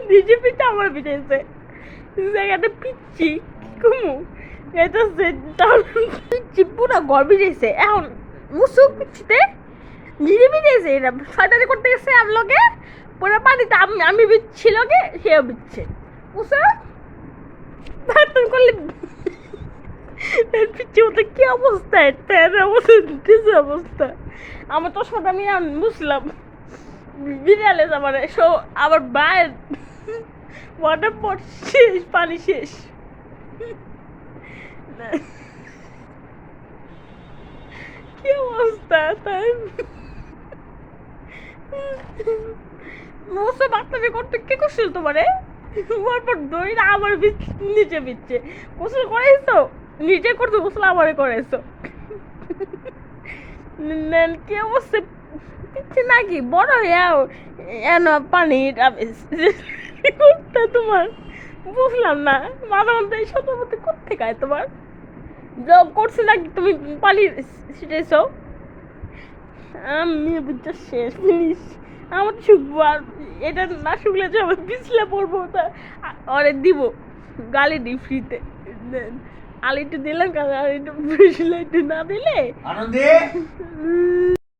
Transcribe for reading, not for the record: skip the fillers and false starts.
নিজে পিঠা আমার পিঠাইছে জায়গাটা পিচ্ছি কুমু এটা পিচ্ছি পুরো ঘর ভিজেছে এখন মুসু পিচ্ছিতে নিজে ভিজেছে এটা শয়তানি করতে গেছে আমলোকে পুরো পানিতে আমি বিচ্ছিল গে সেও বিচ্ছে মুসা বার্তন করলে পিচ্ছি মতো কি অবস্থা এটা অবস্থা অবস্থা আমার তো সব আমি বুঝলাম বিড়ালে আমার আবার বাইর ওয়াটার পট শেষ পানি শেষ কি অবস্থা তাই মোসে বাচ্চাকে করতে কে করছিল তোমারে পর দই না আমার নিচে বিচ্ছে গোসল করাইছো নিজে করছো গোসল আমারে করাইছো কি অবস্থা পিচ্ছে নাকি বড় হইয়াও এন পানি করতে তোমার বুঝলাম না মাঝে মধ্যে এই শত মধ্যে করতে গায় তোমার জব করছে নাকি তুমি পানি ছিটাইছো আমি বুঝছো শেষ জিনিস আমার শুকবো আর এটা না শুকলে যে আমার পিছলে পড়বো তা অরে দিব গালি দিই ফ্রিতে আলিটু দিলাম কারণ আর একটু না দিলে আনন্দে